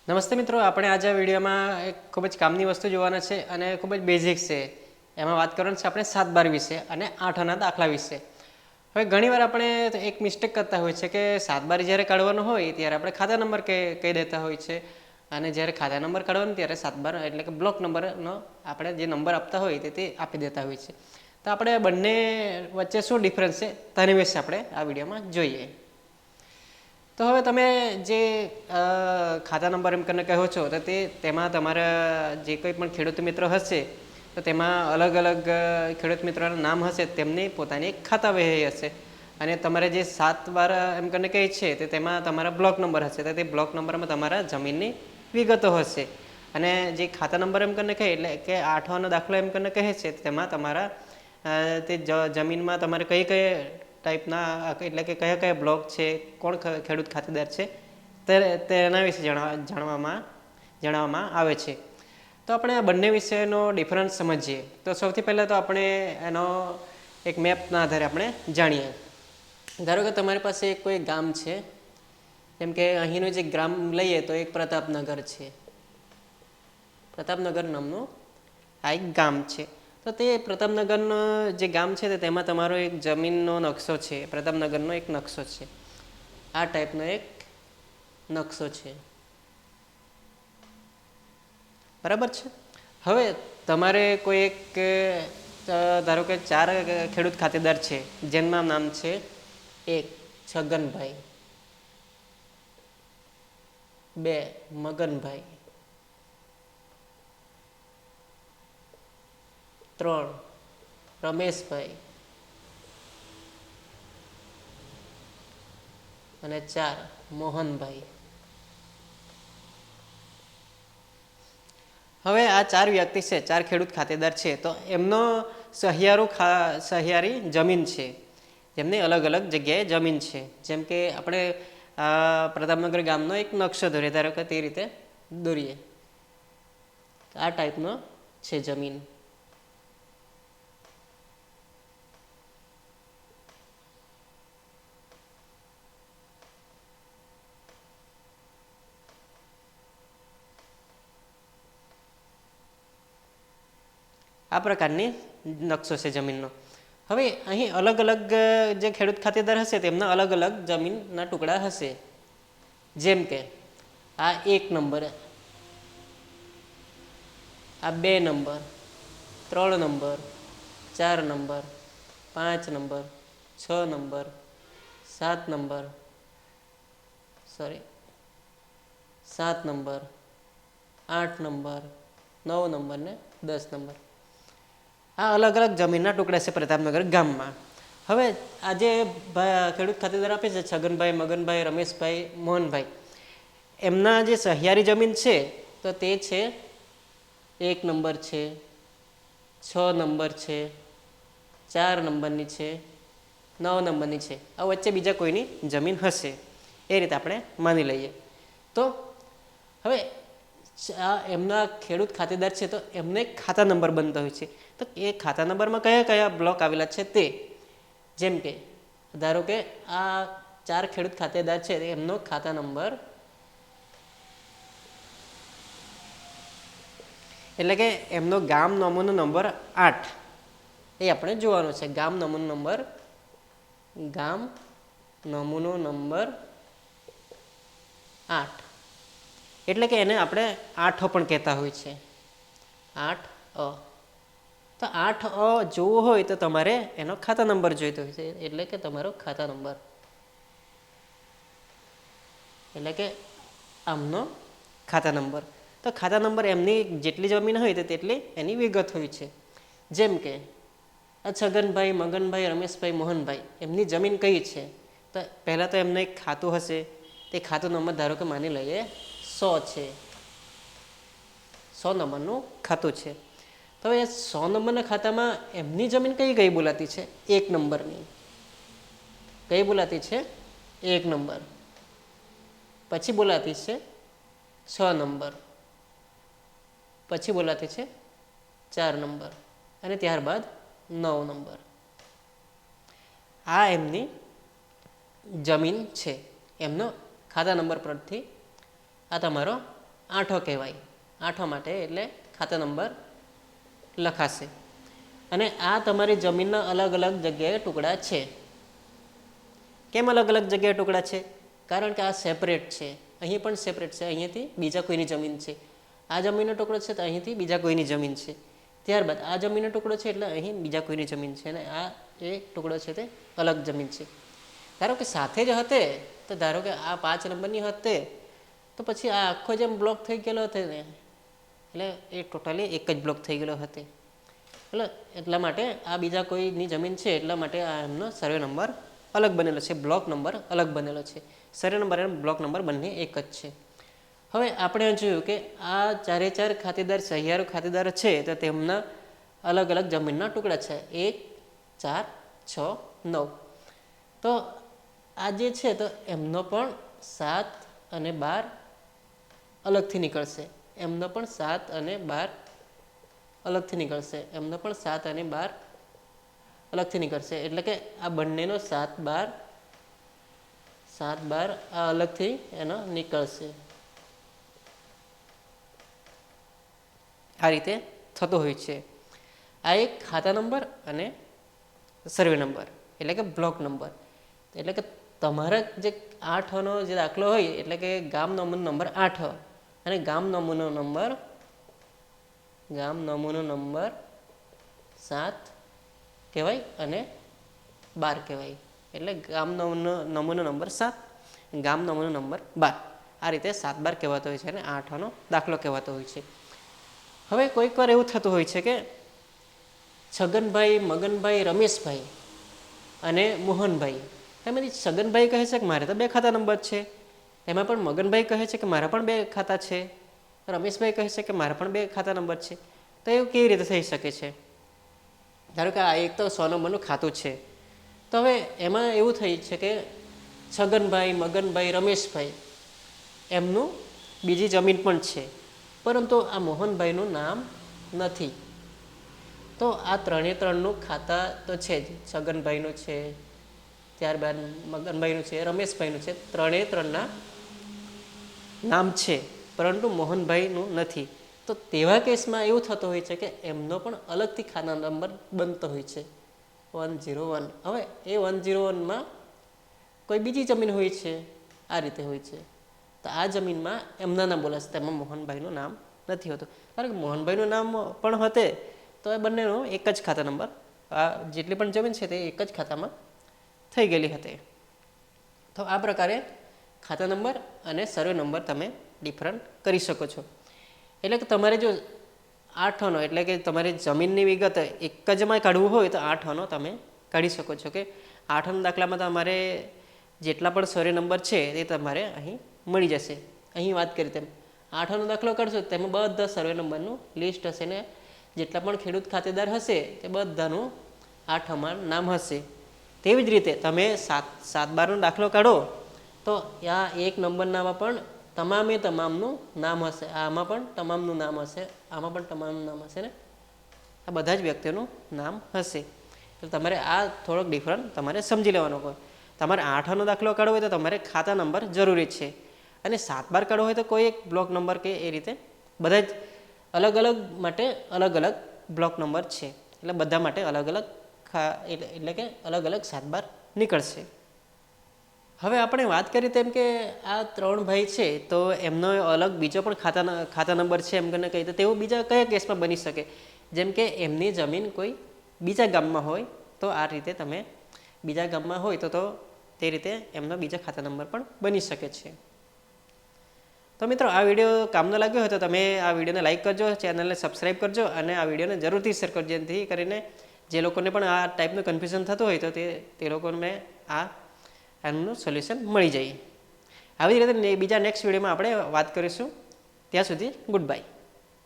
નમસ્તે મિત્રો, આપણે આજે આ વિડીયોમાં એક ખૂબ જ કામની વસ્તુ જોવાના છે અને ખૂબ જ બેઝિક છે. એમાં વાત કરવાની છે આપણે 7-12 વિશે અને 8 આના દાખલા વિશે. હવે ઘણીવાર આપણે એક મિસ્ટેક કરતા હોય છે કે 7-12 જ્યારે કાઢવાનો હોય ત્યારે આપણે ખાતા નંબર કહી દેતા હોય છે, અને જ્યારે ખાતા નંબર કાઢવાનો ત્યારે 7-12 એટલે કે બ્લોક નંબરનો આપણે જે નંબર આપતા હોય તે આપી દેતા હોય છે. તો આપણે બંને વચ્ચે શું ડિફરન્સ છે તેની વિશે આપણે આ વિડીયોમાં જોઈએ. તો હવે તમે જે ખાતા નંબર એમ કરીને કહો છો તો તેમાં તમારા જે કોઈ પણ ખેડૂત મિત્રો હશે તો તેમાં અલગ અલગ ખેડૂત મિત્રોના નામ હશે, તેમની પોતાની એક ખાતા વહી હશે. અને તમારે જે 7-12 એમ કરીને કહે છે તો તેમાં તમારા બ્લોક નંબર હશે, તો તે બ્લોક નંબરમાં તમારા જમીનની વિગતો હશે. અને જે ખાતા નંબર એમ કરીને કહે એટલે કે 8વાનો દાખલો એમ કરીને કહે છે તેમાં તમારા તે જમીનમાં તમારે કઈ કઈ ટાઈપના એટલે કે કયા કયા બ્લોક છે, કોણ ખેડૂત ખાતેદાર છે તેના વિશે જણાવવામાં આવે છે. તો આપણે આ બંને વિશેનો ડિફરન્સ સમજીએ. તો સૌથી પહેલાં તો આપણે એનો એક મેપના આધારે આપણે જાણીએ. ધારો કે તમારી પાસે કોઈ ગામ છે, જેમ કે અહીંનું જે ગ્રામ લઈએ તો એક પ્રતાપનગર છે. પ્રતાપનગર નામનું આ એક ગામ છે. તો તે પ્રતાપનગરનો જે ગામ છે તેમાં તમારો એક જમીનનો નકશો છે, પ્રતાપનગરનો એક નકશો છે. આ ટાઈપનો એક નકશો છે, બરાબર છે. હવે તમારે કોઈ એક ધારો કે 4 ખેડૂત ખાતેદાર છે, જેમના નામ છે 1 છગનભાઈ, 2 મગનભાઈ, 3 રમેશભાઈ અને 4 મોહનભાઈ. હવે આ 4 વ્યક્તિ છે, 4 ખેડૂત ખાતેદાર છે, તો એમનો સહિયારી જમીન છે, જેમની અલગ અલગ જગ્યાએ જમીન છે. જેમ કે આપણે પ્રતાપનગર ગામનો એક નકશો દોરીએ, ધારો કે તે રીતે દોરીએ. આ ટાઈપનો છે જમીન. આ પ્રકારની નકશો છે જમીનનો. હવે અહીં અલગ અલગ જે ખેડૂત ખાતેદાર હશે તેમના અલગ અલગ જમીનના ટુકડા હશે. જેમ કે આ 1 નંબર, આ 2 number, 3 number, 4 number, 5 number, 6 number, 7 number, 7 number, 8 number, 9 number ને 10 નંબર. આ અલગ અલગ જમીનના ટુકડા છે પ્રતાપનગર ગામમાં. હવે આ જે ખેડૂત ખાતેદાર આપે છે, છગનભાઈ, મગનભાઈ, રમેશભાઈ, મોહનભાઈ, એમના જે સહિયારી જમીન છે તો તે છે 1 નંબર છે, 6 નંબર છે, 4 નંબરની છે, 9 નંબરની છે. આ વચ્ચે બીજા કોઈની જમીન હશે, એ રીતે આપણે માની લઈએ. તો હવે એમના ખેડૂત ખાતેદાર છે તો એમને ખાતા નંબર બનતા હોય છે. તો એ ખાતા નંબરમાં કયા કયા બ્લોક આવેલા છે તે, જેમ કે ધારો કે આ 4 ખેડૂત ખાતેદાર છે એમનો ખાતા નંબર, એટલે કે એમનો ગામ નમૂનો નંબર 8 એ આપણે જોવાનો છે. ગામ નમૂનો નંબર 8 એટલે કે એને આપણે 8 પણ કહેતા હોય છે. 8 તો 8 જોવો હોય તો તમારે એનો ખાતા નંબર જોઈતો હોય છે, એટલે કે તમારો ખાતા નંબર, એટલે કે આમનો ખાતા નંબર. તો ખાતા નંબર એમની જેટલી જમીન હોય તો તેટલી એની વિગત હોય છે. જેમ કે આ છગનભાઈ, મગનભાઈ, રમેશભાઈ, મોહનભાઈ, એમની જમીન કઈ છે? તો પહેલાં તો એમનું એક ખાતું હશે. તે ખાતું નંબર ધારો કે માની લઈએ 100 છે, 100 નંબરનું ખાતું છે. તો એ 100 નંબરના ખાતામાં એમની જમીન કઈ બોલાતી છે? 1 નંબરની. કઈ બોલાતી છે? 1 નંબર. પછી બોલાતી છે 6 નંબર, પછી બોલાતી છે 4 નંબર અને ત્યારબાદ 9 નંબર. આ એમની જમીન છે, એમનો ખાતા નંબર પરથી આ તમારો આઠો કહેવાય. આઠો માટે એટલે ખાતા નંબર લખાશે. અને આ તમારી જમીનના અલગ અલગ જગ્યાએ ટુકડા છે. કેમ અલગ અલગ જગ્યાએ ટુકડા છે? કારણ કે આ સેપરેટ છે. અહીં પણ સેપરેટ છે. અહીંયાથી બીજા કોઈની જમીન છે. આ જમીનનો ટુકડો છે તો અહીંથી બીજા કોઈની જમીન છે. ત્યારબાદ આ જમીનનો ટુકડો છે એટલે અહીં બીજા કોઈની જમીન છે. અને આ જે ટુકડો છે તે અલગ જમીન છે. ધારો કે સાથે જ હતે તો ધારો કે આ 5 નંબરની હતે તો પછી આ આખો જેમ બ્લોક થઈ ગયેલો હતો ને એટલે એ ટોટલી એક જ બ્લોક થઈ ગયેલો હતો. એટલે એટલા માટે આ બીજા કોઈની જમીન છે એટલા માટે આ એમનો સર્વે નંબર અલગ બનેલો છે. બ્લોક નંબર અલગ બનેલો છે. સર્વે નંબર અને બ્લોક નંબર બંને એક જ છે. હવે આપણે જોયું કે આ ચારે ચાર ખાતેદાર સહિયારો ખાતેદાર છે તો તેમના અલગ અલગ જમીનના ટુકડા છે 1, 4, 6, 9. તો આ જે છે તો એમનો પણ 7 અને 12 અલગથી નીકળશે. એમનો પણ 7 અને 12 અલગથી નીકળશે. એમનો પણ 7 અને 12 અલગથી નીકળશે. એટલે કે આ બંનેનો 7, 12 આ અલગથી એનો નીકળશે. આ રીતે થતો હોય છે. આ એક ખાતા નંબર અને સર્વે નંબર એટલે કે બ્લોક નંબર. એટલે કે તમારા જે 8નો જે દાખલો હોય એટલે કે ગામ નમૂનો નંબર 8 અને ગામ નમૂનો નંબર 7 કહેવાય અને 12 કહેવાય. એટલે ગામ નમૂનો નંબર 7, ગામ નમૂનો નંબર 12. આ રીતે 7, 12 કહેવાતો હોય છે અને 8નો દાખલો કહેવાતો હોય છે. હવે કોઈક વાર એવું થતું હોય છે કે છગનભાઈ, મગનભાઈ, રમેશભાઈ અને મોહનભાઈ, એમાંથી છગનભાઈ કહે છે કે મારે તો 2 ખાતા નંબર છે. એમાં પણ મગનભાઈ કહે છે કે મારા પણ 2 ખાતા છે. રમેશભાઈ કહે છે કે મારા પણ 2 ખાતા નંબર છે. તો એવું કેવી રીતે થઈ શકે છે? ધારો કે આ એક તો 100 નંબરનું ખાતું છે. તો હવે એમાં એવું થઈ છે કે છગનભાઈ, મગનભાઈ, રમેશભાઈ એમનું બીજી જમીન પણ છે, પરંતુ આ મોહનભાઈનું નામ નથી. તો આ 3નું ખાતા તો છે જ. છગનભાઈનું છે, ત્યારબાદ મગનભાઈનું છે, રમેશભાઈનું છે. 3ના નામ છે પરંતુ મોહનભાઈનું નથી. તો તેવા કેસમાં એવું થતું હોય છે કે એમનો પણ અલગથી ખાતા નંબર બનતો હોય છે 101. હવે એ 101માં કોઈ બીજી જમીન હોય છે. આ રીતે હોય છે. તો આ જમીનમાં એમના નામ બોલાશે. તેમાં મોહનભાઈનું નામ નથી હોતું. કારણ કે મોહનભાઈનું નામ પણ હતે તો એ બંનેનો એક જ ખાતા નંબર, આ જેટલી પણ જમીન છે તે એક જ ખાતામાં થઈ ગયેલી હતી. તો આ પ્રકારે ખાતા નંબર અને સર્વે નંબર તમે ડિફરન્ટ કરી શકો છો. એટલે કે તમારે જો 8નો એટલે કે તમારી જમીનની વિગત એક જમાં કાઢવું હોય તો 8નો તમે કાઢી શકો છો. કે 8ના દાખલામાં તમારે જેટલા પણ સર્વે નંબર છે તે તમારે અહીં મળી જશે. અહીં વાત કરી તેમ 8નો દાખલો કાઢશો તેમાં બધા સર્વે નંબરનું લિસ્ટ હશે ને જેટલા પણ ખેડૂત ખાતેદાર હશે તે બધાનું 8માં નામ હશે. તેવી જ રીતે તમે 7, 12નો દાખલો કાઢો તો આ એક નંબરનામાં પણ તમામનું નામ હશે. આમાં પણ તમામનું નામ હશે, આમાં પણ તમામનું નામ હશે ને આ બધા જ વ્યક્તિઓનું નામ હશે. તો તમારે આ થોડોક ડિફરન્ટ તમારે સમજી લેવાનો હોય. તમારે 8નો દાખલો કાઢવો હોય તો તમારે ખાતા નંબર જરૂરી છે. અને 7, 12 કાઢવો હોય તો કોઈ એક બ્લોક નંબર કે એ રીતે બધા જ અલગ અલગ માટે અલગ અલગ બ્લોક નંબર છે. એટલે બધા માટે અલગ અલગ એટલે કે અલગ અલગ 7, 12 નીકળશે. હવે આપણે વાત કરી તેમ કે આ 3 ભાઈ છે તો એમનો અલગ બીજો પણ ખાતા નંબર છે એમ કરીને કહી તો તેવું બીજા કયા કેસમાં બની શકે? જેમ કે એમની જમીન કોઈ બીજા ગામમાં હોય તો આ રીતે તમે બીજા ગામમાં હોય તો તે રીતે એમનો બીજા ખાતા નંબર પણ બની શકે છે. તો મિત્રો આ વિડીયો કામનો લાગ્યો હોય તો તમે આ વિડીયોને લાઇક કરજો, ચેનલને સબસ્ક્રાઈબ કરજો અને આ વિડીયોને જરૂરથી શેર કરજો, જેથી કરીને જે લોકોને પણ આ ટાઈપનું કન્ફ્યુઝન થતું હોય તો તે લોકોને એમનું સોલ્યુશન મળી જાય. આવી રીતે બીજા નેક્સ્ટ વિડીયોમાં આપણે વાત કરીશું. ત્યાં સુધી ગુડ બાય.